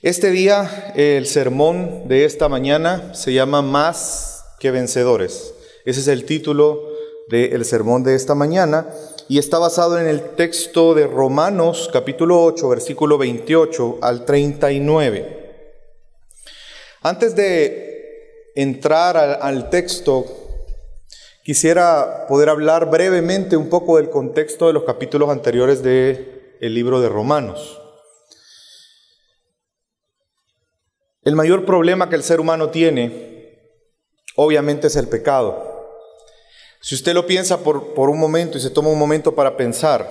Este día, el sermón de esta mañana se llama Más que Vencedores. Ese es el título del sermón de esta mañana y está basado en el texto de Romanos, capítulo 8, versículo 28 al 39. Antes de entrar al texto, quisiera poder hablar brevemente un poco del contexto de los capítulos anteriores del libro de Romanos. El mayor problema que el ser humano tiene, obviamente, es el pecado. Si usted lo piensa por un momento y se toma un momento para pensar,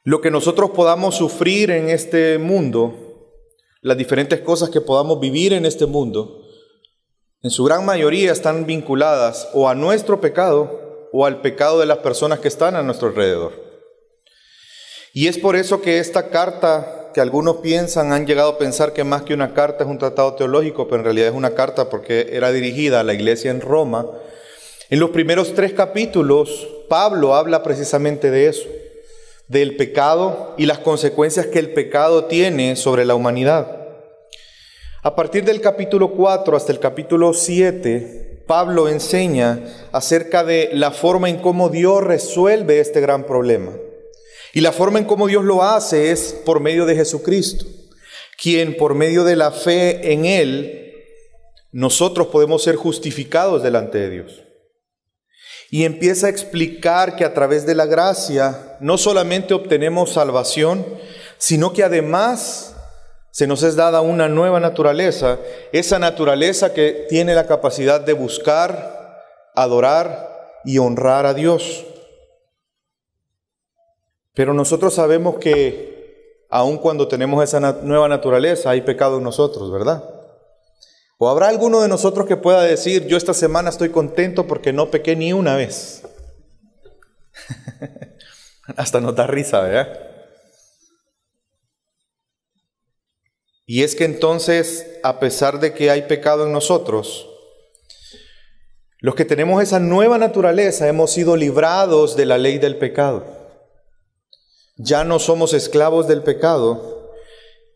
lo que nosotros podamos sufrir en este mundo, las diferentes cosas que podamos vivir en este mundo, en su gran mayoría están vinculadas o a nuestro pecado o al pecado de las personas que están a nuestro alrededor. Y es por eso que esta carta, que algunos han llegado a pensar que más que una carta es un tratado teológico, pero en realidad es una carta porque era dirigida a la iglesia en Roma. En los primeros 3 capítulos, Pablo habla precisamente de eso, del pecado y las consecuencias que el pecado tiene sobre la humanidad. A partir del capítulo 4 hasta el capítulo 7, Pablo enseña acerca de la forma en cómo Dios resuelve este gran problema. Y la forma en cómo Dios lo hace es por medio de Jesucristo, quien por medio de la fe en Él, nosotros podemos ser justificados delante de Dios. Y empieza a explicar que a través de la gracia no solamente obtenemos salvación, sino que además se nos es dada una nueva naturaleza, esa naturaleza que tiene la capacidad de buscar, adorar y honrar a Dios. Pero nosotros sabemos que aun cuando tenemos esa nueva naturaleza, hay pecado en nosotros, ¿verdad? ¿O habrá alguno de nosotros que pueda decir, yo esta semana estoy contento porque no pequé ni una vez? Hasta nos da risa, ¿verdad? Y es que entonces, a pesar de que hay pecado en nosotros, los que tenemos esa nueva naturaleza hemos sido librados de la ley del pecado. Ya no somos esclavos del pecado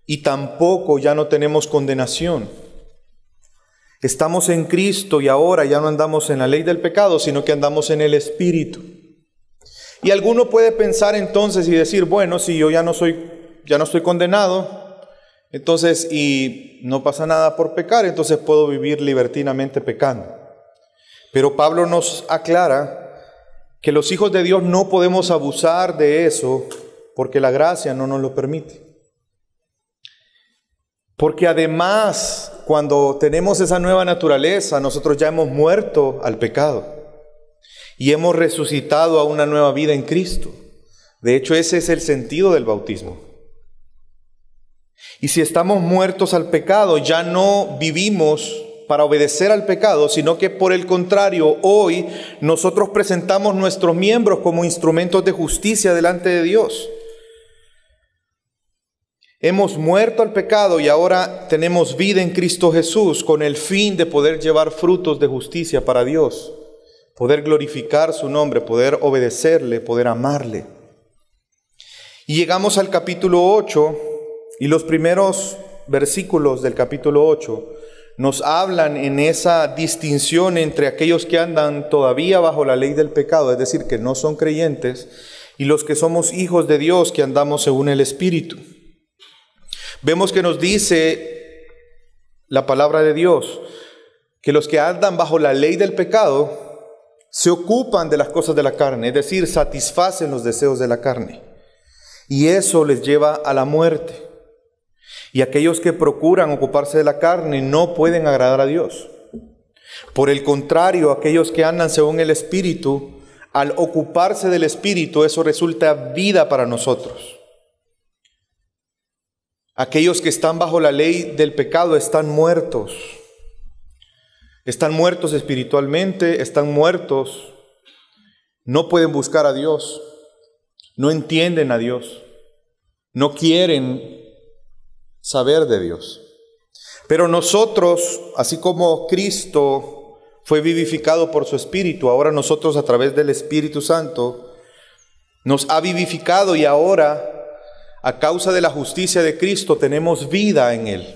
y tampoco ya no tenemos condenación. Estamos en Cristo y ahora ya no andamos en la ley del pecado, sino que andamos en el Espíritu. Y alguno puede pensar entonces y decir, bueno, si yo ya no estoy condenado, entonces y no pasa nada por pecar, entonces puedo vivir libertinamente pecando. Pero Pablo nos aclara que los hijos de Dios no podemos abusar de eso porque la gracia no nos lo permite. Porque además, cuando tenemos esa nueva naturaleza, nosotros ya hemos muerto al pecado y hemos resucitado a una nueva vida en Cristo. De hecho, ese es el sentido del bautismo. Y si estamos muertos al pecado, ya no vivimos para obedecer al pecado, sino que por el contrario, hoy nosotros presentamos nuestros miembros como instrumentos de justicia delante de Dios. Hemos muerto al pecado y ahora tenemos vida en Cristo Jesús con el fin de poder llevar frutos de justicia para Dios, poder glorificar su nombre, poder obedecerle, poder amarle. Y llegamos al capítulo 8 y los primeros versículos del capítulo 8 nos hablan en esa distinción entre aquellos que andan todavía bajo la ley del pecado, es decir, que no son creyentes, y los que somos hijos de Dios, que andamos según el Espíritu. Vemos que nos dice la palabra de Dios que los que andan bajo la ley del pecado se ocupan de las cosas de la carne, es decir, satisfacen los deseos de la carne. Y eso les lleva a la muerte. Y aquellos que procuran ocuparse de la carne no pueden agradar a Dios. Por el contrario, aquellos que andan según el Espíritu, al ocuparse del Espíritu, eso resulta vida para nosotros. Aquellos que están bajo la ley del pecado están muertos. Están muertos espiritualmente, están muertos. No pueden buscar a Dios. No entienden a Dios. No quieren saber de Dios. Pero nosotros, así como Cristo fue vivificado por su Espíritu, ahora nosotros a través del Espíritu Santo nos ha vivificado y ahora a causa de la justicia de Cristo, tenemos vida en Él.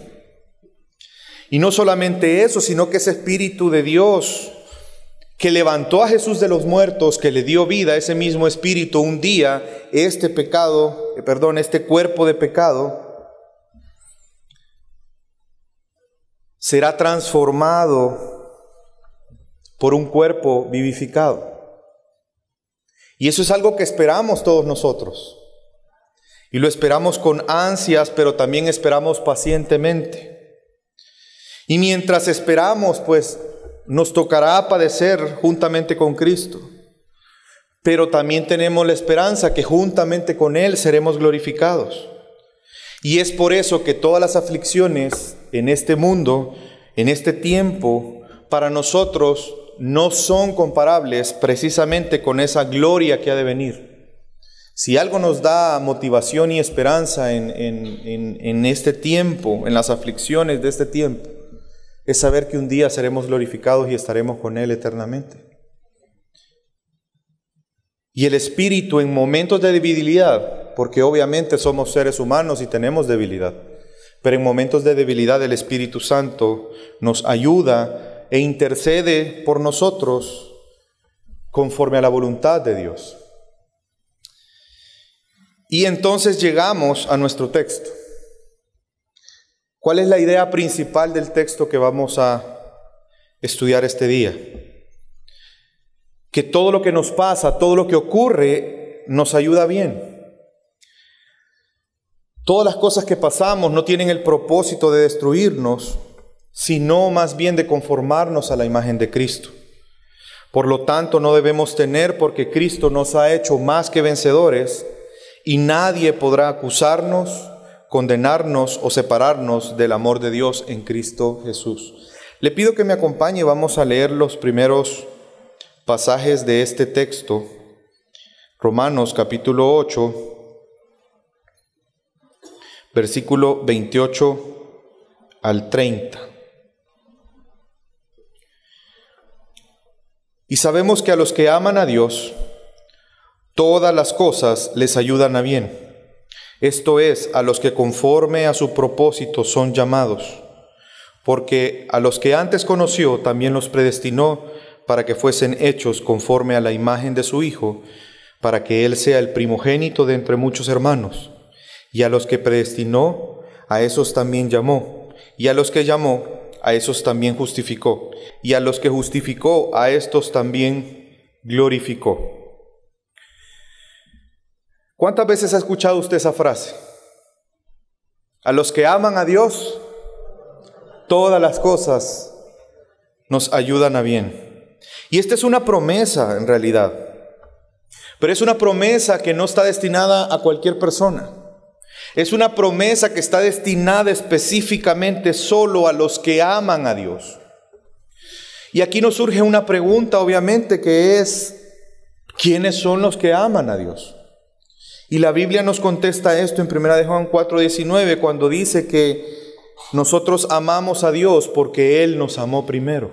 Y no solamente eso, sino que ese Espíritu de Dios que levantó a Jesús de los muertos, que le dio vida, ese mismo Espíritu, un día, este cuerpo de pecado, será transformado por un cuerpo vivificado. Y eso es algo que esperamos todos nosotros. Y lo esperamos con ansias, pero también esperamos pacientemente. Y mientras esperamos, pues nos tocará padecer juntamente con Cristo. Pero también tenemos la esperanza que juntamente con Él seremos glorificados. Y es por eso que todas las aflicciones en este mundo, en este tiempo, para nosotros no son comparables precisamente con esa gloria que ha de venir. Si algo nos da motivación y esperanza en este tiempo, en las aflicciones de este tiempo, es saber que un día seremos glorificados y estaremos con Él eternamente. Y el Espíritu en momentos de debilidad, porque obviamente somos seres humanos y tenemos debilidad, pero en momentos de debilidad el Espíritu Santo nos ayuda e intercede por nosotros conforme a la voluntad de Dios. Y entonces llegamos a nuestro texto. ¿Cuál es la idea principal del texto que vamos a estudiar este día? Que todo lo que nos pasa, todo lo que ocurre, nos ayuda bien. Todas las cosas que pasamos no tienen el propósito de destruirnos, sino más bien de conformarnos a la imagen de Cristo. Por lo tanto, no debemos temer, porque Cristo nos ha hecho más que vencedores, y nadie podrá acusarnos, condenarnos o separarnos del amor de Dios en Cristo Jesús. Le pido que me acompañe, vamos a leer los primeros pasajes de este texto. Romanos capítulo 8, versículo 28 al 30. Y sabemos que a los que aman a Dios, todas las cosas les ayudan a bien. Esto es, a los que conforme a su propósito son llamados. Porque a los que antes conoció, también los predestinó para que fuesen hechos conforme a la imagen de su Hijo, para que Él sea el primogénito de entre muchos hermanos. Y a los que predestinó, a esos también llamó. Y a los que llamó, a esos también justificó. Y a los que justificó, a estos también glorificó. ¿Cuántas veces ha escuchado usted esa frase? A los que aman a Dios, todas las cosas nos ayudan a bien. Y esta es una promesa en realidad. Pero es una promesa que no está destinada a cualquier persona. Es una promesa que está destinada específicamente solo a los que aman a Dios. Y aquí nos surge una pregunta, obviamente, que es: ¿quiénes son los que aman a Dios? Y la Biblia nos contesta esto en 1 de Juan 4:19, cuando dice que nosotros amamos a Dios porque Él nos amó primero.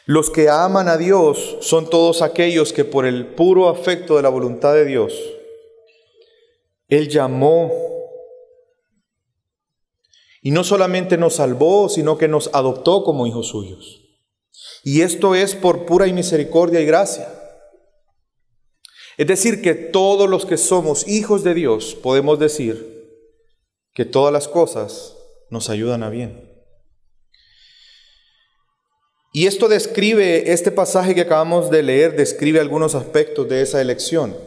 Los que aman a Dios son todos aquellos que por el puro afecto de la voluntad de Dios, Él llamó. Y no solamente nos salvó, sino que nos adoptó como hijos suyos. Y esto es por pura y misericordia y gracia. Es decir, que todos los que somos hijos de Dios podemos decir que todas las cosas nos ayudan a bien. Y esto describe, este pasaje que acabamos de leer, describe algunos aspectos de esa elección.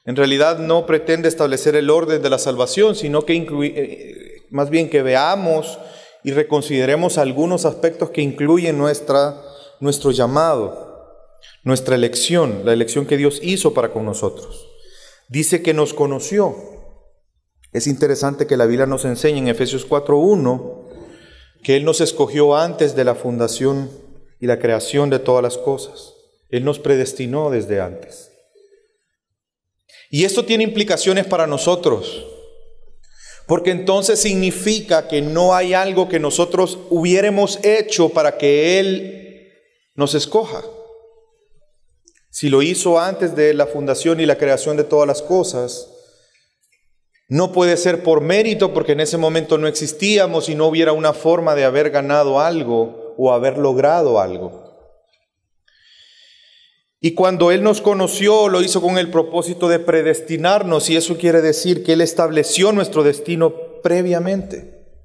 En realidad no pretende establecer el orden de la salvación, sino que más bien que veamos y reconsideremos algunos aspectos que incluyen nuestro llamado. Nuestra elección, la elección que Dios hizo para con nosotros. Dice que nos conoció. Es interesante que la Biblia nos enseña en Efesios 4:1 que Él nos escogió antes de la fundación y la creación de todas las cosas. Él nos predestinó desde antes. Y esto tiene implicaciones para nosotros, porque entonces significa que no hay algo que nosotros hubiéramos hecho para que Él nos escoja. Si lo hizo antes de la fundación y la creación de todas las cosas, No puede ser por mérito, porque en ese momento no existíamos y no hubiera una forma de haber ganado algo o haber logrado algo. Y cuando Él nos conoció, lo hizo con el propósito de predestinarnos, y eso quiere decir que Él estableció nuestro destino previamente.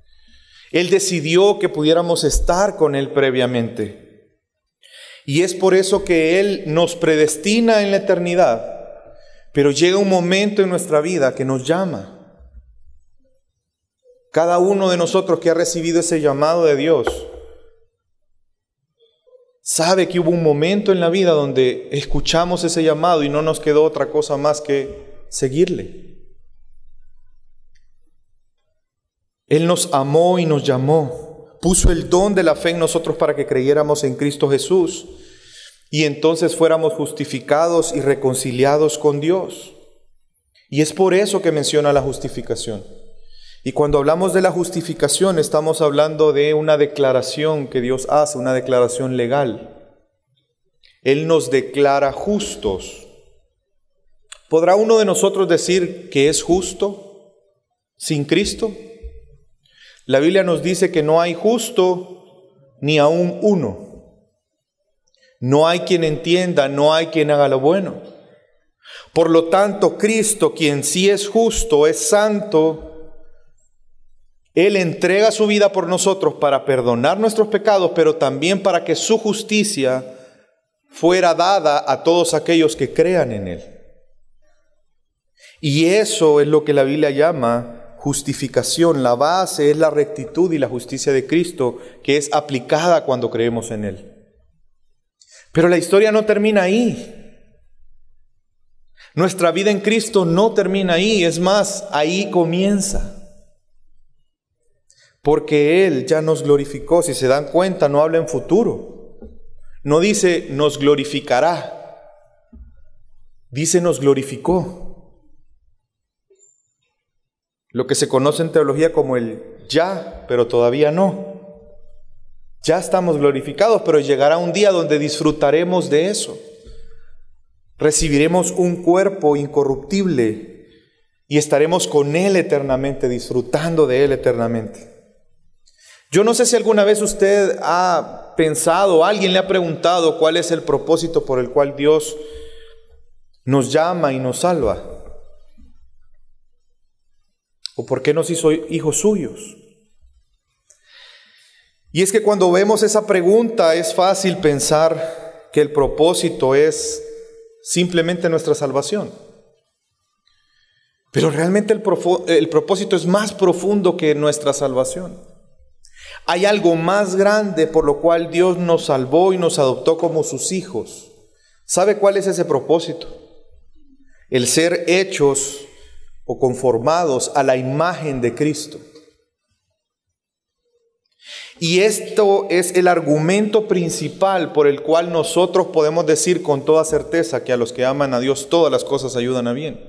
Él decidió que pudiéramos estar con Él previamente. Y es por eso que Él nos predestina en la eternidad, pero llega un momento en nuestra vida que nos llama. Cada uno de nosotros que ha recibido ese llamado de Dios sabe que hubo un momento en la vida donde escuchamos ese llamado y no nos quedó otra cosa más que seguirle. Él nos amó y nos llamó, puso el don de la fe en nosotros para que creyéramos en Cristo Jesús y entonces fuéramos justificados y reconciliados con Dios. Y es por eso que menciona la justificación. Y cuando hablamos de la justificación, estamos hablando de una declaración que Dios hace, una declaración legal. Él nos declara justos. ¿Podrá uno de nosotros decir que es justo sin Cristo? La Biblia nos dice que no hay justo ni aún uno. No hay quien entienda, no hay quien haga lo bueno. Por lo tanto, Cristo, quien sí es justo, es santo, Él entrega su vida por nosotros para perdonar nuestros pecados, pero también para que su justicia fuera dada a todos aquellos que crean en Él. Y eso es lo que la Biblia llama justificación. La base es la rectitud y la justicia de Cristo, que es aplicada cuando creemos en Él. Pero la historia no termina ahí. Nuestra vida en Cristo no termina ahí, es más, ahí comienza. Porque Él ya nos glorificó. Si se dan cuenta, no habla en futuro. No dice nos glorificará. Dice nos glorificó. Lo que se conoce en teología como el ya, pero todavía no. Ya estamos glorificados, pero llegará un día donde disfrutaremos de eso. Recibiremos un cuerpo incorruptible y estaremos con Él eternamente, disfrutando de Él eternamente. Yo no sé si alguna vez usted ha pensado, alguien le ha preguntado cuál es el propósito por el cual Dios nos llama y nos salva. ¿O por qué nos hizo hijos suyos? Y es que cuando vemos esa pregunta es fácil pensar que el propósito es simplemente nuestra salvación. Pero realmente el propósito es más profundo que nuestra salvación. Hay algo más grande por lo cual Dios nos salvó y nos adoptó como sus hijos. ¿Sabe cuál es ese propósito? El ser hechos o conformados a la imagen de Cristo. Y esto es el argumento principal por el cual nosotros podemos decir con toda certeza que a los que aman a Dios todas las cosas ayudan a bien.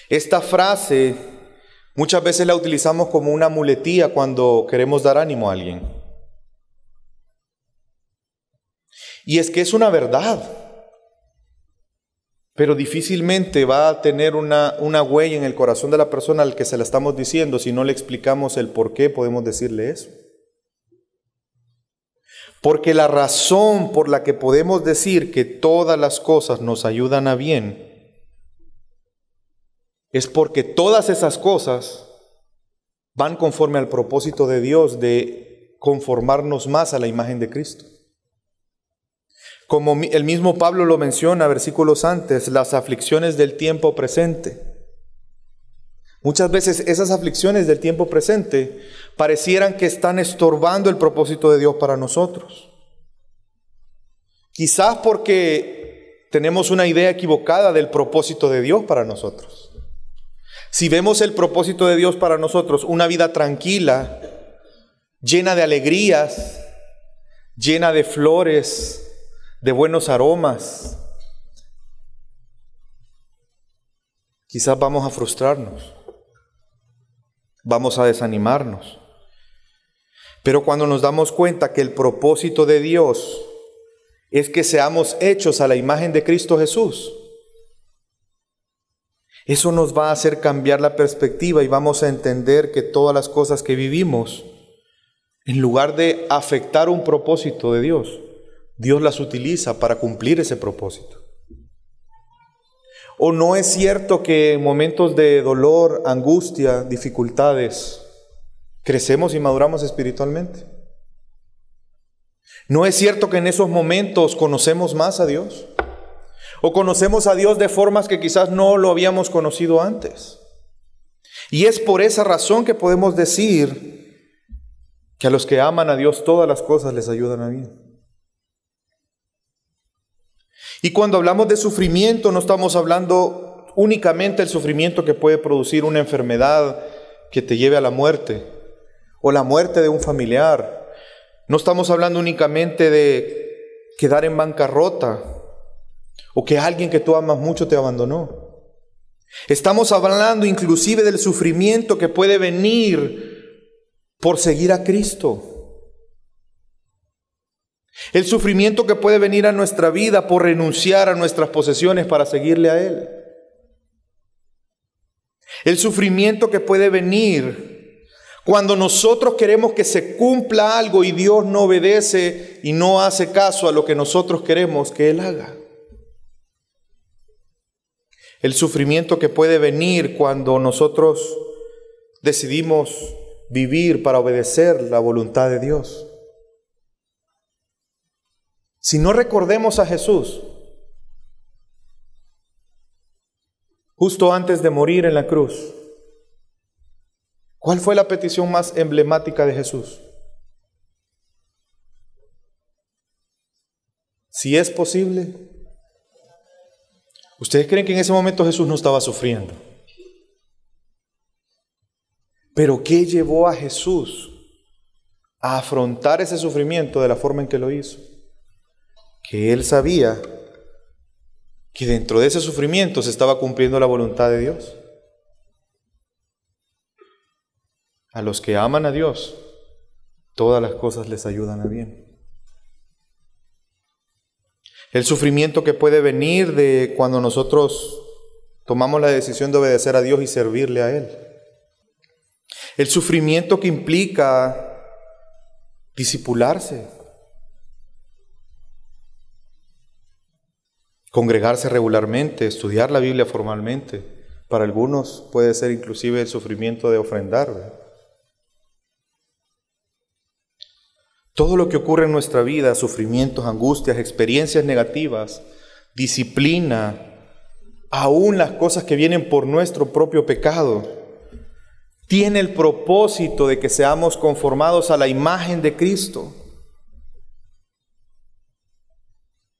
Esta frase muchas veces la utilizamos como una muletilla cuando queremos dar ánimo a alguien. Y es que es una verdad, pero difícilmente va a tener una huella en el corazón de la persona al que se la estamos diciendo si no le explicamos el por qué podemos decirle eso. Porque la razón por la que podemos decir que todas las cosas nos ayudan a bien es porque todas esas cosas van conforme al propósito de Dios de conformarnos más a la imagen de Cristo. Como el mismo Pablo lo menciona versículos antes, las aflicciones del tiempo presente. Muchas veces esas aflicciones del tiempo presente parecieran que están estorbando el propósito de Dios para nosotros. Quizás porque tenemos una idea equivocada del propósito de Dios para nosotros. Si vemos el propósito de Dios para nosotros, una vida tranquila, llena de alegrías, llena de flores, de buenos aromas, quizás vamos a frustrarnos, vamos a desanimarnos. Pero cuando nos damos cuenta que el propósito de Dios es que seamos hechos a la imagen de Cristo Jesús, Eso nos va a hacer cambiar la perspectiva y vamos a entender que todas las cosas que vivimos, en lugar de afectar un propósito de Dios, Dios las utiliza para cumplir ese propósito. ¿O no es cierto que en momentos de dolor, angustia, dificultades, crecemos y maduramos espiritualmente? ¿No es cierto que en esos momentos conocemos más a Dios? ¿O conocemos a Dios de formas que quizás no lo habíamos conocido antes? Y es por esa razón que podemos decir que a los que aman a Dios todas las cosas les ayudan a bien. Y cuando hablamos de sufrimiento, no estamos hablando únicamente del sufrimiento que puede producir una enfermedad que te lleve a la muerte, o la muerte de un familiar. No estamos hablando únicamente de quedar en bancarrota, o que alguien que tú amas mucho te abandonó. Estamos hablando inclusive del sufrimiento que puede venir por seguir a Cristo. El sufrimiento que puede venir a nuestra vida por renunciar a nuestras posesiones para seguirle a Él. El sufrimiento que puede venir cuando nosotros queremos que se cumpla algo y Dios no obedece y no hace caso a lo que nosotros queremos que Él haga. El sufrimiento que puede venir cuando nosotros decidimos vivir para obedecer la voluntad de Dios. Si no recordemos a Jesús, justo antes de morir en la cruz, ¿cuál fue la petición más emblemática de Jesús? Si es posible. ¿Ustedes creen que en ese momento Jesús no estaba sufriendo? Pero ¿qué llevó a Jesús a afrontar ese sufrimiento de la forma en que lo hizo? Que Él sabía que dentro de ese sufrimiento se estaba cumpliendo la voluntad de Dios. A los que aman a Dios, todas las cosas les ayudan a bien. El sufrimiento que puede venir de cuando nosotros tomamos la decisión de obedecer a Dios y servirle a Él. El sufrimiento que implica discipularse, congregarse regularmente, estudiar la Biblia formalmente. Para algunos puede ser inclusive el sufrimiento de ofrendar, ¿verdad? Todo lo que ocurre en nuestra vida, sufrimientos, angustias, experiencias negativas, disciplina, aún las cosas que vienen por nuestro propio pecado, tiene el propósito de que seamos conformados a la imagen de Cristo.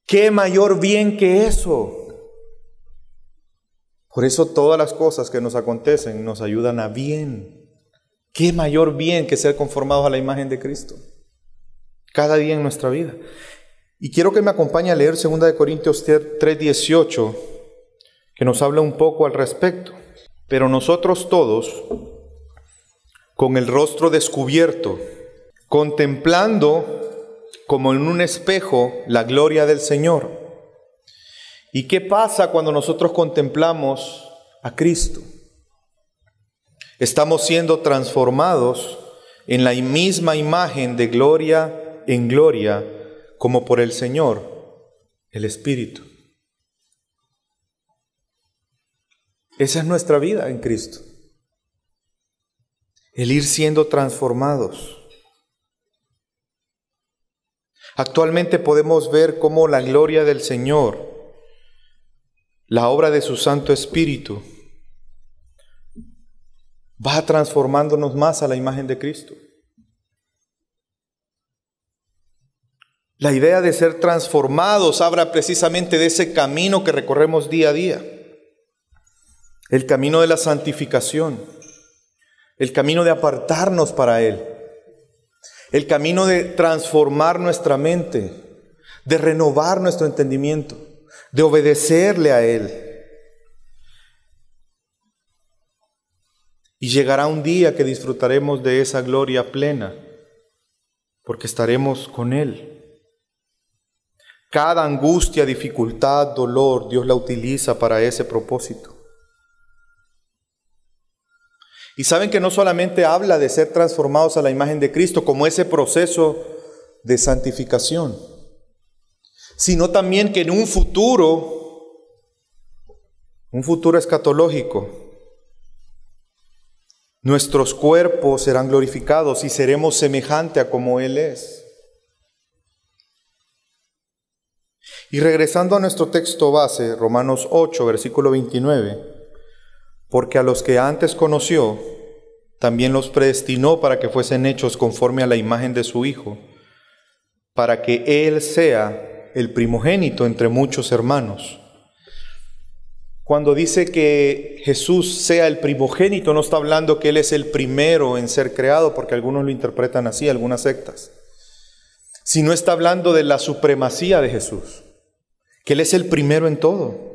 ¿Qué mayor bien que eso? Por eso todas las cosas que nos acontecen nos ayudan a bien. ¿Qué mayor bien que ser conformados a la imagen de Cristo? Cada día en nuestra vida. Y quiero que me acompañe a leer 2 Corintios 3:18, que nos habla un poco al respecto. Pero nosotros todos, con el rostro descubierto, contemplando como en un espejo la gloria del Señor. ¿Y qué pasa cuando nosotros contemplamos a Cristo? Estamos siendo transformados en la misma imagen de gloria en gloria, como por el Señor, el Espíritu. Esa es nuestra vida en Cristo. El ir siendo transformados. Actualmente podemos ver cómo la gloria del Señor, la obra de su Santo Espíritu, va transformándonos más a la imagen de Cristo. La idea de ser transformados habla precisamente de ese camino que recorremos día a día. El camino de la santificación, el camino de apartarnos para Él, el camino de transformar nuestra mente, de renovar nuestro entendimiento, de obedecerle a Él. Y llegará un día que disfrutaremos de esa gloria plena, porque estaremos con Él. Cada angustia, dificultad, dolor, Dios la utiliza para ese propósito. Y saben que no solamente habla de ser transformados a la imagen de Cristo como ese proceso de santificación, sino también que en un futuro escatológico, nuestros cuerpos serán glorificados y seremos semejantes a como Él es. Y regresando a nuestro texto base, Romanos 8, versículo 29, porque a los que antes conoció, también los predestinó para que fuesen hechos conforme a la imagen de su Hijo, para que Él sea el primogénito entre muchos hermanos. Cuando dice que Jesús sea el primogénito, no está hablando que Él es el primero en ser creado, porque algunos lo interpretan así, algunas sectas, sino está hablando de la supremacía de Jesús, que Él es el primero en todo.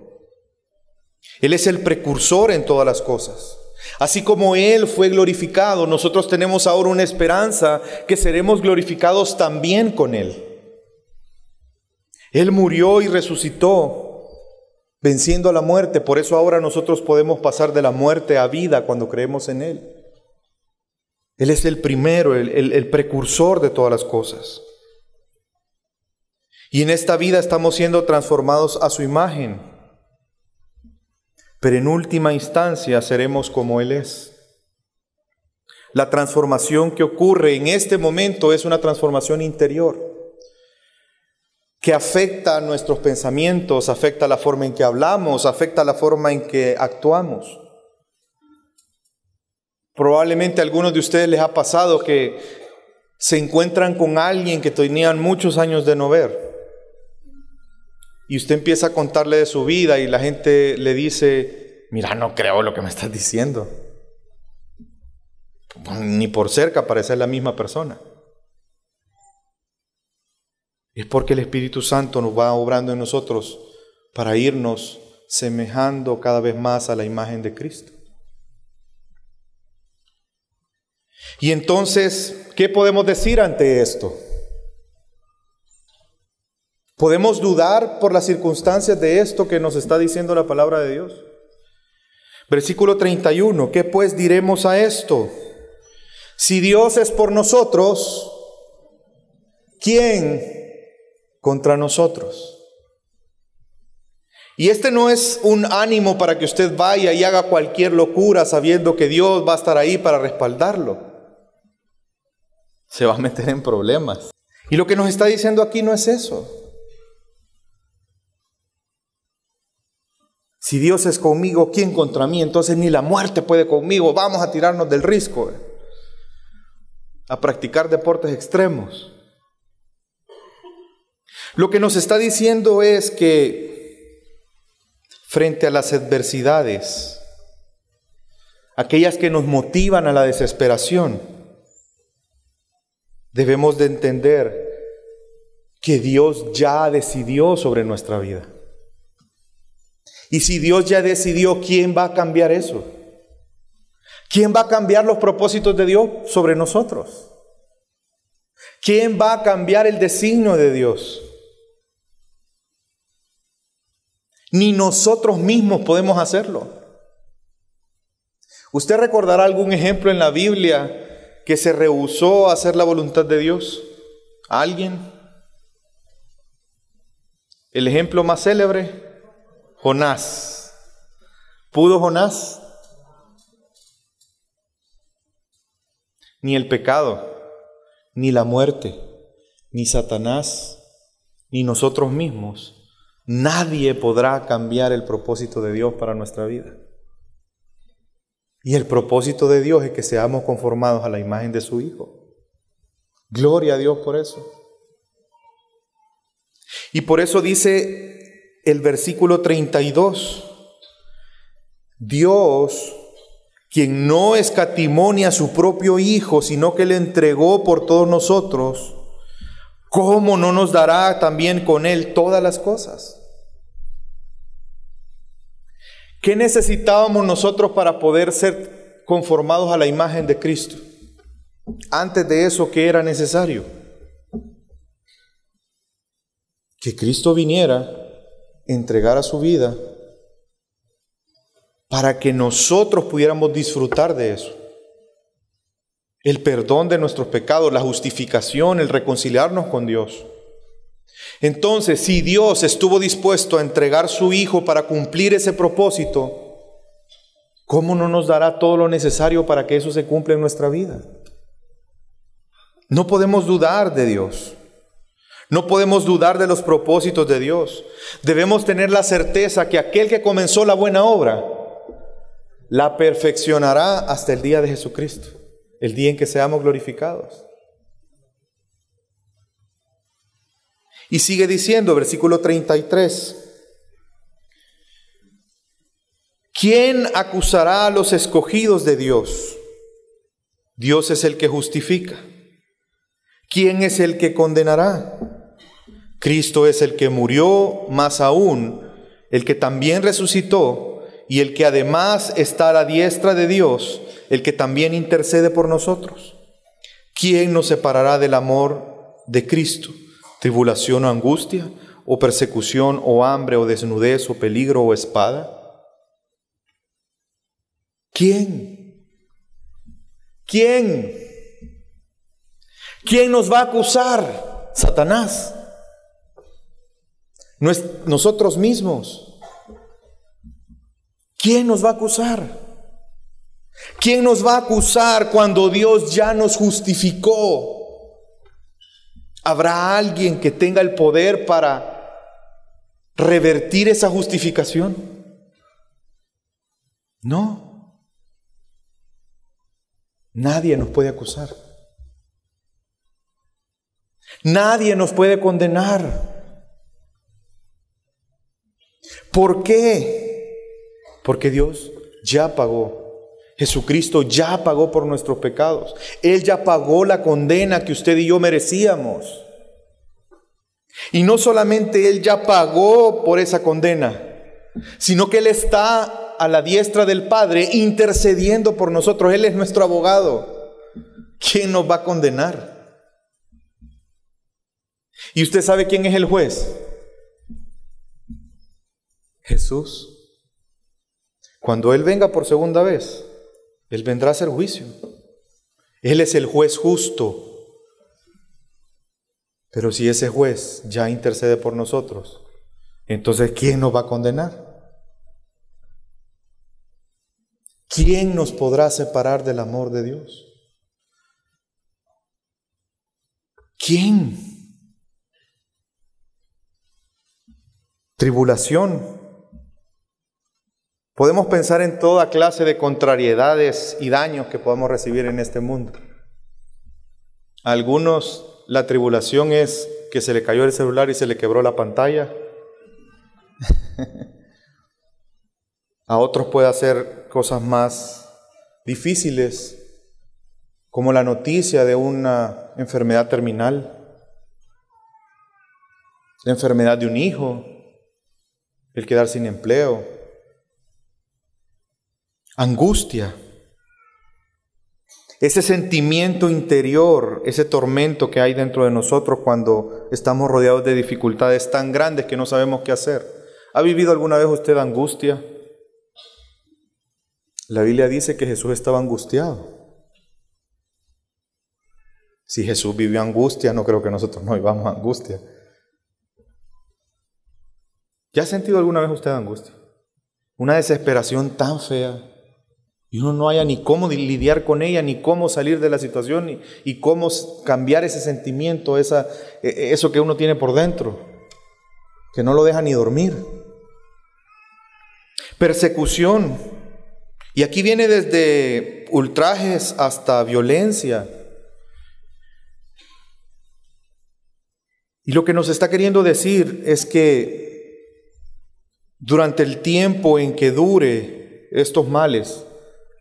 Él es el precursor en todas las cosas. Así como Él fue glorificado, nosotros tenemos ahora una esperanza que seremos glorificados también con Él. Él murió y resucitó, venciendo a la muerte. Por eso ahora nosotros podemos pasar de la muerte a vida cuando creemos en Él. Él es el primero, el precursor de todas las cosas. Y en esta vida estamos siendo transformados a su imagen. Pero en última instancia seremos como Él es. La transformación que ocurre en este momento es una transformación interior, que afecta a nuestros pensamientos, afecta la forma en que hablamos, afecta la forma en que actuamos. Probablemente a algunos de ustedes les ha pasado que se encuentran con alguien que tenían muchos años de no ver. Y usted empieza a contarle de su vida y la gente le dice, mira, no creo lo que me estás diciendo. Ni por cerca parece la misma persona. Es porque el Espíritu Santo nos va obrando en nosotros para irnos semejando cada vez más a la imagen de Cristo. Y entonces, ¿qué podemos decir ante esto? ¿Podemos dudar por las circunstancias de esto que nos está diciendo la palabra de Dios? Versículo 31, ¿qué pues diremos a esto? Si Dios es por nosotros, ¿quién contra nosotros? Y este no es un ánimo para que usted vaya y haga cualquier locura sabiendo que Dios va a estar ahí para respaldarlo. Se va a meter en problemas. Y lo que nos está diciendo aquí no es eso. Si Dios es conmigo, ¿quién contra mí? Entonces ni la muerte puede conmigo. Vamos a tirarnos del risco, a practicar deportes extremos. Lo que nos está diciendo es que frente a las adversidades, aquellas que nos motivan a la desesperación, debemos de entender que Dios ya decidió sobre nuestra vida. Y si Dios ya decidió, ¿quién va a cambiar eso? ¿Quién va a cambiar los propósitos de Dios sobre nosotros? ¿Quién va a cambiar el designio de Dios? Ni nosotros mismos podemos hacerlo. ¿Usted recordará algún ejemplo en la Biblia que se rehusó a hacer la voluntad de Dios? ¿Alguien? El ejemplo más célebre, Jonás. ¿Pudo Jonás? Ni el pecado, ni la muerte, ni Satanás, ni nosotros mismos. Nadie podrá cambiar el propósito de Dios para nuestra vida. Y el propósito de Dios es que seamos conformados a la imagen de su Hijo. Gloria a Dios por eso. Y por eso dice el versículo 32, Dios, quien no escatimó ni a su propio Hijo, sino que le entregó por todos nosotros, ¿cómo no nos dará también con Él todas las cosas? ¿Qué necesitábamos nosotros para poder ser conformados a la imagen de Cristo? Antes de eso, ¿qué era necesario? Que Cristo viniera, entregara su vida, para que nosotros pudiéramos disfrutar de eso. el perdón de nuestros pecados, la justificación, el reconciliarnos con Dios. Entonces, si Dios estuvo dispuesto a entregar su Hijo para cumplir ese propósito, ¿cómo no nos dará todo lo necesario para que eso se cumpla en nuestra vida? No podemos dudar de Dios. No podemos dudar de los propósitos de Dios. Debemos tener la certeza que aquel que comenzó la buena obra la perfeccionará hasta el día de Jesucristo, el día en que seamos glorificados. Y sigue diciendo, versículo 33. ¿Quién acusará a los escogidos de Dios? Dios es el que justifica. ¿Quién es el que condenará? Cristo es el que murió, más aún, el que también resucitó y el que además está a la diestra de Dios, el que también intercede por nosotros. ¿Quién nos separará del amor de Cristo? ¿Tribulación o angustia, o persecución, o hambre, o desnudez, o peligro, o espada? ¿Quién? ¿Quién? ¿Quién nos va a acusar? Satanás. Nosotros mismos. ¿Quién nos va a acusar? ¿Quién nos va a acusar cuando Dios ya nos justificó? ¿Habrá alguien que tenga el poder para revertir esa justificación? No. Nadie nos puede acusar. Nadie nos puede condenar. ¿Por qué? Porque Dios ya pagó. Jesucristo ya pagó por nuestros pecados. Él ya pagó la condena que usted y yo merecíamos. Y no solamente Él ya pagó por esa condena, sino que Él está a la diestra del Padre intercediendo por nosotros. Él es nuestro abogado. ¿Quién nos va a condenar? ¿Y usted sabe quién es el juez? Jesús. Cuando Él venga por segunda vez, Él vendrá a hacer juicio. Él es el juez justo. Pero si ese juez ya intercede por nosotros, entonces ¿quién nos va a condenar? ¿Quién nos podrá separar del amor de Dios? ¿Quién? Tribulación. Podemos pensar en toda clase de contrariedades y daños que podamos recibir en este mundo. A algunos la tribulación es que se le cayó el celular y se le quebró la pantalla. A otros puede hacer cosas más difíciles, como la noticia de una enfermedad terminal, la enfermedad de un hijo, el quedar sin empleo. Angustia, ese sentimiento interior, ese tormento que hay dentro de nosotros cuando estamos rodeados de dificultades tan grandes que no sabemos qué hacer. ¿Ha vivido alguna vez usted angustia? La Biblia dice que Jesús estaba angustiado. Si Jesús vivió angustia, no creo que nosotros no vivamos angustia. ¿Ya ha sentido alguna vez usted angustia? Una desesperación tan fea. Y uno no haya ni cómo lidiar con ella, ni cómo salir de la situación, y cómo cambiar ese sentimiento, eso que uno tiene por dentro, que no lo deja ni dormir. Persecución. Y aquí viene desde ultrajes hasta violencia. Y lo que nos está queriendo decir es que durante el tiempo en que dure estos males,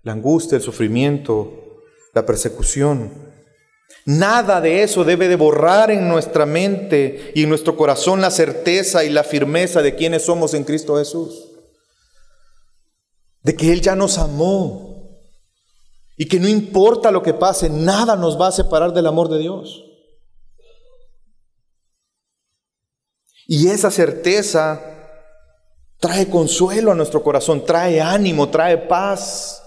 la angustia, el sufrimiento, la persecución, nada de eso debe de borrar en nuestra mente y en nuestro corazón la certeza y la firmeza de quiénes somos en Cristo Jesús. De que Él ya nos amó y que no importa lo que pase, nada nos va a separar del amor de Dios. Y esa certeza trae consuelo a nuestro corazón, trae ánimo, trae paz.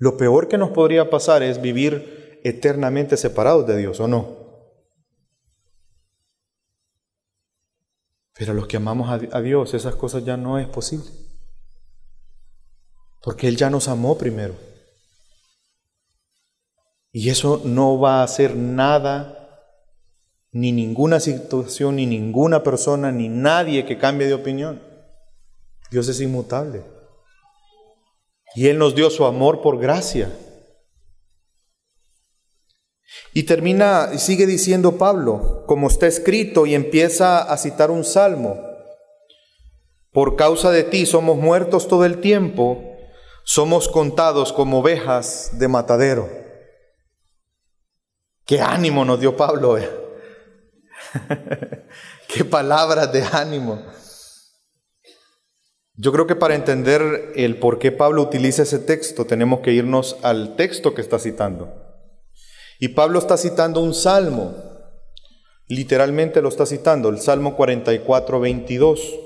Lo peor que nos podría pasar es vivir eternamente separados de Dios, ¿o no? Pero a los que amamos a Dios, esas cosas ya no es posible. Porque Él ya nos amó primero. Y eso no va a hacer nada, ni ninguna situación, ni ninguna persona, ni nadie que cambie de opinión. Dios es inmutable. Y Él nos dio su amor por gracia. Y sigue diciendo Pablo, como está escrito, y empieza a citar un salmo. Por causa de ti somos muertos todo el tiempo, somos contados como ovejas de matadero. ¡Qué ánimo nos dio Pablo! ¡Qué palabras de ánimo! Yo creo que para entender el por qué Pablo utiliza ese texto, tenemos que irnos al texto que está citando. Y Pablo está citando un salmo, literalmente lo está citando, el Salmo 44, 22.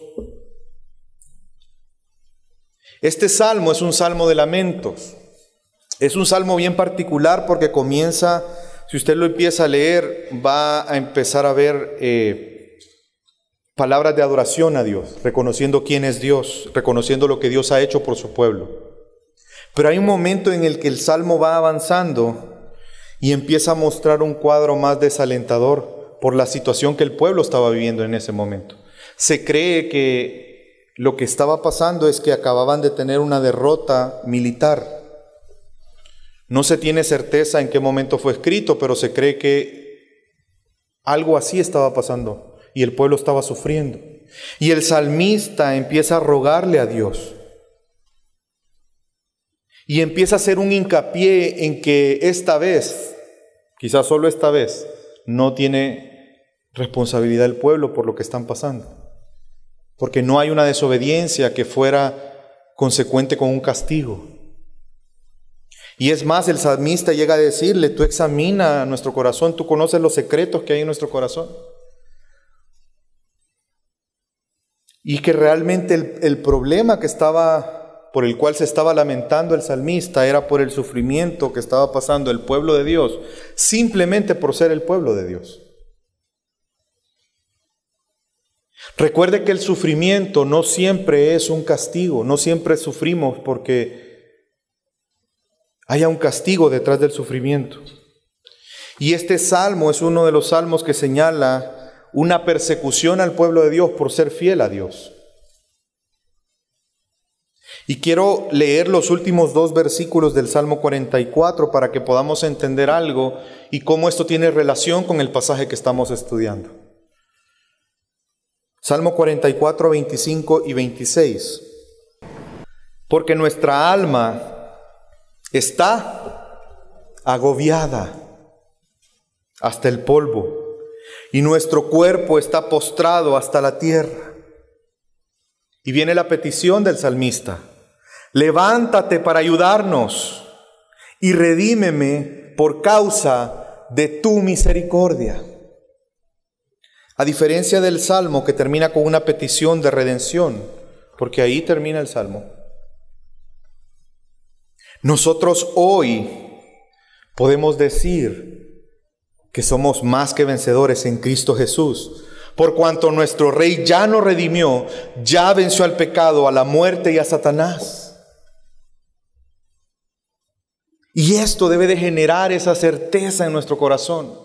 Este salmo es un salmo de lamentos. Es un salmo bien particular porque comienza, si usted lo empieza a leer, va a empezar a ver palabras de adoración a Dios, reconociendo quién es Dios, reconociendo lo que Dios ha hecho por su pueblo. Pero hay un momento en el que el salmo va avanzando y empieza a mostrar un cuadro más desalentador por la situación que el pueblo estaba viviendo en ese momento. Se cree que lo que estaba pasando es que acababan de tener una derrota militar. No se tiene certeza en qué momento fue escrito, pero se cree que algo así estaba pasando y el pueblo estaba sufriendo. Y el salmista empieza a rogarle a Dios. Y empieza a hacer un hincapié en que esta vez, quizás solo esta vez, no tiene responsabilidad el pueblo por lo que están pasando. Porque no hay una desobediencia que fuera consecuente con un castigo. Y es más, el salmista llega a decirle, tú examina nuestro corazón, tú conoces los secretos que hay en nuestro corazón. Y que realmente el problema por el cual se estaba lamentando el salmista era por el sufrimiento que estaba pasando el pueblo de Dios, simplemente por ser el pueblo de Dios. Recuerde que el sufrimiento no siempre es un castigo, no siempre sufrimos porque haya un castigo detrás del sufrimiento. Y este salmo es uno de los salmos que señala una persecución al pueblo de Dios por ser fiel a Dios. Y quiero leer los últimos 2 versículos del Salmo 44 para que podamos entender algo y cómo esto tiene relación con el pasaje que estamos estudiando. Salmo 44, 25 y 26. Porque nuestra alma está agobiada hasta el polvo y nuestro cuerpo está postrado hasta la tierra. Y viene la petición del salmista. Levántate para ayudarnos y redímeme por causa de tu misericordia. A diferencia del Salmo que termina con una petición de redención, porque ahí termina el Salmo. Nosotros hoy podemos decir que somos más que vencedores en Cristo Jesús, por cuanto nuestro Rey ya nos redimió, ya venció al pecado, a la muerte y a Satanás. Y esto debe de generar esa certeza en nuestro corazón.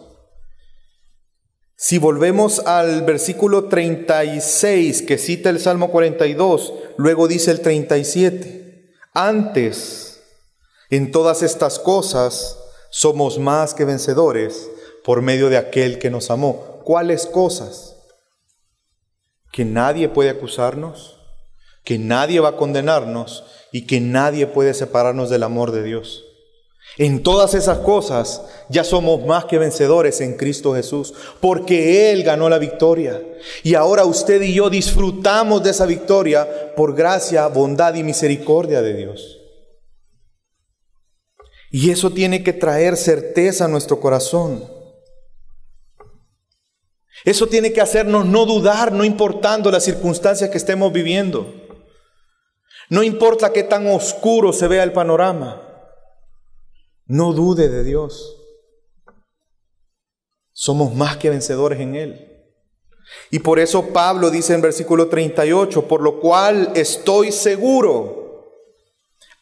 Si volvemos al versículo 36 que cita el Salmo 42, luego dice el 37, antes, en todas estas cosas, somos más que vencedores por medio de aquel que nos amó. ¿Cuáles cosas? Que nadie puede acusarnos, que nadie va a condenarnos y que nadie puede separarnos del amor de Dios. En todas esas cosas ya somos más que vencedores en Cristo Jesús, porque Él ganó la victoria. Y ahora usted y yo disfrutamos de esa victoria por gracia, bondad y misericordia de Dios. Y eso tiene que traer certeza a nuestro corazón. Eso tiene que hacernos no dudar, no importando las circunstancias que estemos viviendo. No importa qué tan oscuro se vea el panorama. No dude de Dios. Somos más que vencedores en Él. Y por eso Pablo dice en versículo 38, por lo cual estoy seguro.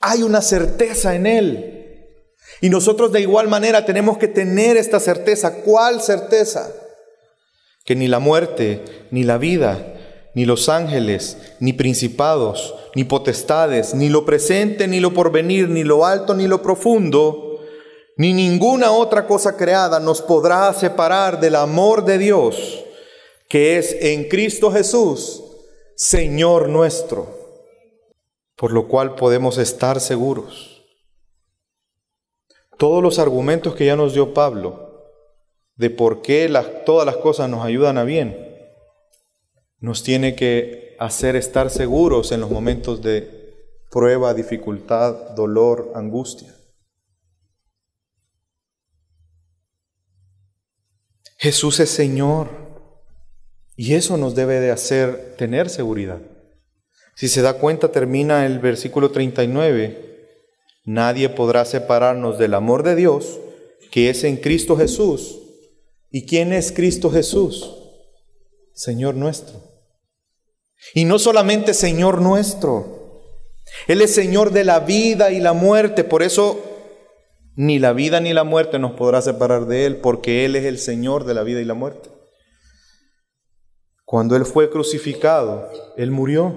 Hay una certeza en Él. Y nosotros de igual manera tenemos que tener esta certeza. ¿Cuál certeza? Que ni la muerte, ni la vida, ni los ángeles, ni principados, ni potestades, ni lo presente, ni lo porvenir, ni lo alto, ni lo profundo, ni ninguna otra cosa creada nos podrá separar del amor de Dios, que es en Cristo Jesús, Señor nuestro. Por lo cual podemos estar seguros. Todos los argumentos que ya nos dio Pablo de por qué todas las cosas nos ayudan a bien, nos tiene que hacer estar seguros en los momentos de prueba, dificultad, dolor, angustia. Jesús es Señor. Y eso nos debe de hacer tener seguridad. Si se da cuenta, termina el versículo 39. Nadie podrá separarnos del amor de Dios, que es en Cristo Jesús. ¿Y quién es Cristo Jesús? Señor nuestro. Y no solamente Señor nuestro. Él es Señor de la vida y la muerte. Por eso ni la vida ni la muerte nos podrá separar de Él, porque Él es el Señor de la vida y la muerte. Cuando Él fue crucificado, Él murió,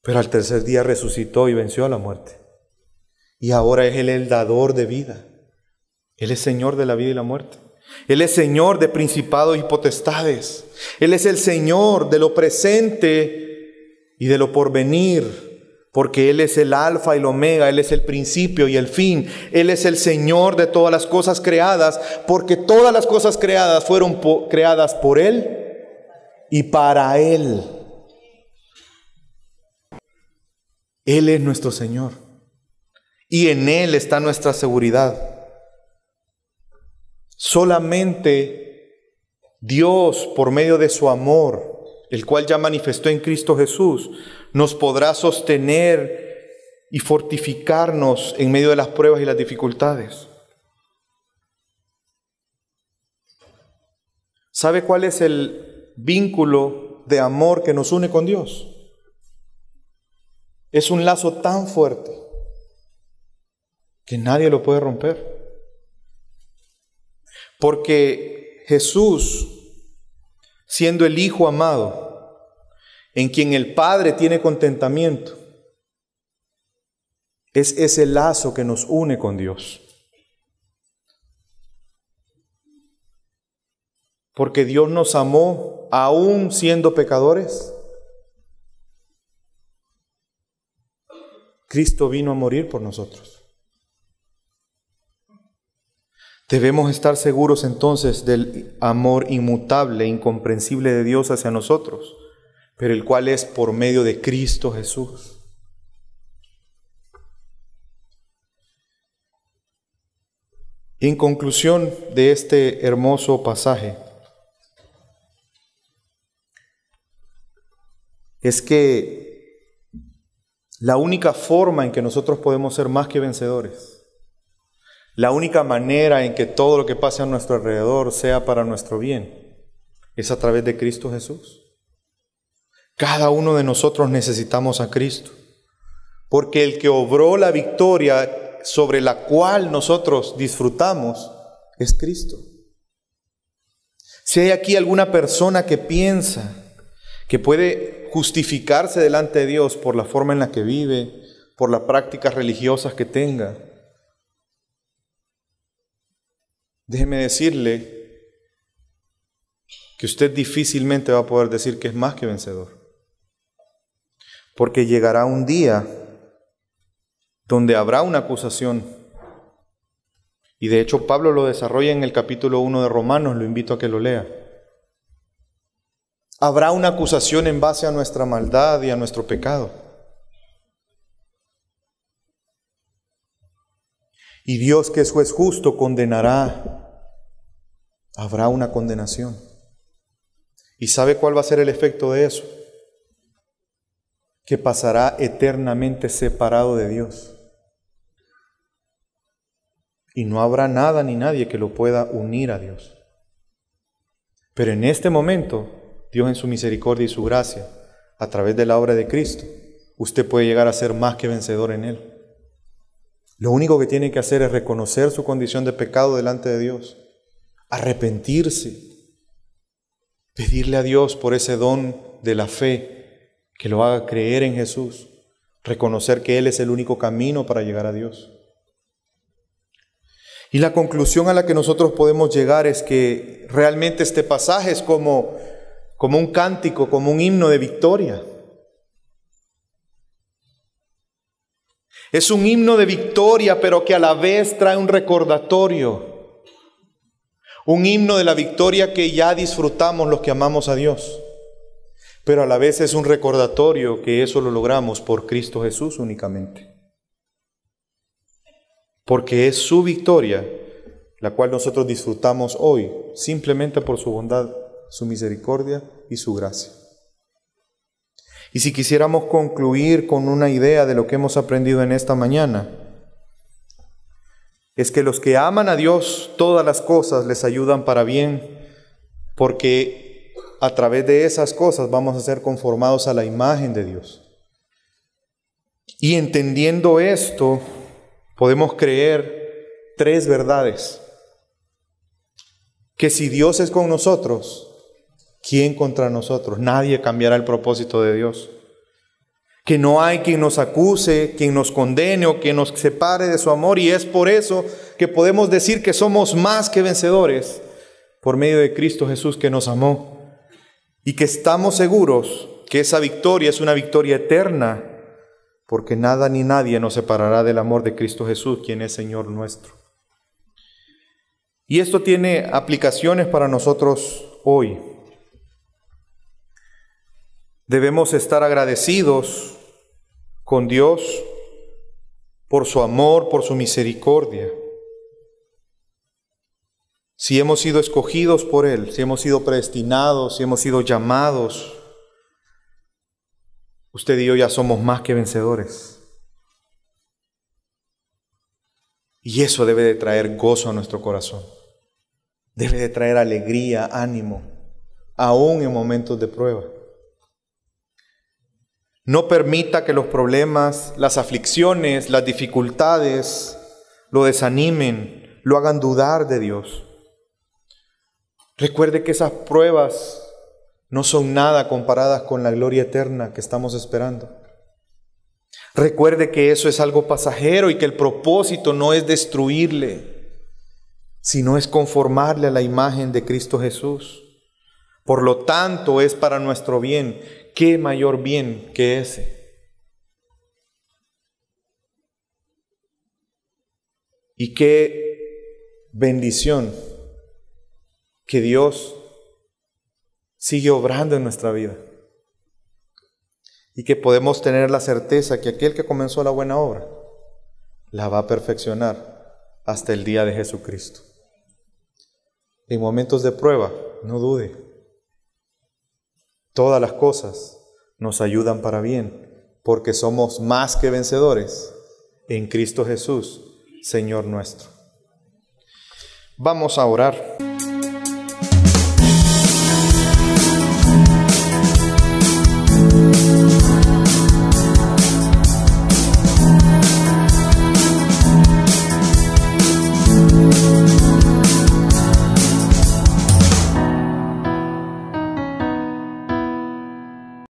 pero al tercer día resucitó y venció a la muerte. Y ahora es Él el dador de vida. Él es Señor de la vida y la muerte. Él es Señor de principados y potestades. Él es el Señor de lo presente y de lo porvenir, porque Él es el alfa y el omega, Él es el principio y el fin. Él es el Señor de todas las cosas creadas, porque todas las cosas creadas fueron creadas por Él y para Él. Él es nuestro Señor. Y en Él está nuestra seguridad. Solamente Dios, por medio de su amor, el cual ya manifestó en Cristo Jesús, nos podrá sostener y fortificarnos en medio de las pruebas y las dificultades. ¿Sabe cuál es el vínculo de amor que nos une con Dios? Es un lazo tan fuerte que nadie lo puede romper. Porque Jesús, siendo el Hijo amado, en quien el Padre tiene contentamiento, es ese lazo que nos une con Dios. Porque Dios nos amó aún siendo pecadores. Cristo vino a morir por nosotros. Debemos estar seguros entonces del amor inmutable, incomprensible de Dios hacia nosotros, pero el cual es por medio de Cristo Jesús. En conclusión de este hermoso pasaje, es que la única forma en que nosotros podemos ser más que vencedores, la única manera en que todo lo que pase a nuestro alrededor sea para nuestro bien, es a través de Cristo Jesús. Cada uno de nosotros necesitamos a Cristo, porque el que obró la victoria sobre la cual nosotros disfrutamos es Cristo. Si hay aquí alguna persona que piensa que puede justificarse delante de Dios por la forma en la que vive, por las prácticas religiosas que tenga, déjeme decirle que usted difícilmente va a poder decir que es más que vencedor. Porque llegará un día donde habrá una acusación. Y de hecho Pablo lo desarrolla en el capítulo 1 de Romanos, lo invito a que lo lea. Habrá una acusación en base a nuestra maldad y a nuestro pecado. Y Dios, que es juez justo, condenará. Habrá una condenación. ¿Y sabe cuál va a ser el efecto de eso? Que pasará eternamente separado de Dios. y no habrá nada ni nadie que lo pueda unir a Dios. Pero en este momento, Dios en su misericordia y su gracia, a través de la obra de Cristo, usted puede llegar a ser más que vencedor en Él. Lo único que tiene que hacer es reconocer su condición de pecado delante de Dios, arrepentirse, pedirle a Dios por ese don de la fe que lo haga creer en Jesús, reconocer que Él es el único camino para llegar a Dios. Y la conclusión a la que nosotros podemos llegar es que realmente este pasaje es como un cántico, como un himno de victoria. Es un himno de victoria, pero que a la vez trae un recordatorio. Un himno de la victoria que ya disfrutamos los que amamos a Dios. Pero a la vez es un recordatorio que eso lo logramos por Cristo Jesús únicamente. Porque es su victoria, la cual nosotros disfrutamos hoy, simplemente por su bondad, su misericordia y su gracia. Y si quisiéramos concluir con una idea de lo que hemos aprendido en esta mañana, es que los que aman a Dios, todas las cosas les ayudan para bien, porque a través de esas cosas vamos a ser conformados a la imagen de Dios. Y entendiendo esto, podemos creer 3 verdades. Que si Dios es con nosotros, ¿quién contra nosotros? Nadie cambiará el propósito de Dios. Que no hay quien nos acuse, quien nos condene o quien nos separe de su amor. Y es por eso que podemos decir que somos más que vencedores por medio de Cristo Jesús que nos amó. Y que estamos seguros que esa victoria es una victoria eterna, porque nada ni nadie nos separará del amor de Cristo Jesús, quien es Señor nuestro. Y esto tiene aplicaciones para nosotros hoy. Debemos estar agradecidos con Dios por su amor, por su misericordia. Si hemos sido escogidos por Él, si hemos sido predestinados, si hemos sido llamados, usted y yo ya somos más que vencedores. Y eso debe de traer gozo a nuestro corazón. Debe de traer alegría, ánimo, aún en momentos de prueba. No permita que los problemas, las aflicciones, las dificultades lo desanimen, lo hagan dudar de Dios. Recuerde que esas pruebas no son nada comparadas con la gloria eterna que estamos esperando. Recuerde que eso es algo pasajero y que el propósito no es destruirle, sino es conformarle a la imagen de Cristo Jesús. Por lo tanto, es para nuestro bien. ¿Qué mayor bien que ese? Y qué bendición que Dios sigue obrando en nuestra vida. Y que podemos tener la certeza que aquel que comenzó la buena obra la va a perfeccionar hasta el día de Jesucristo. En momentos de prueba, no dude. Todas las cosas nos ayudan para bien, porque somos más que vencedores en Cristo Jesús, Señor nuestro. Vamos a orar.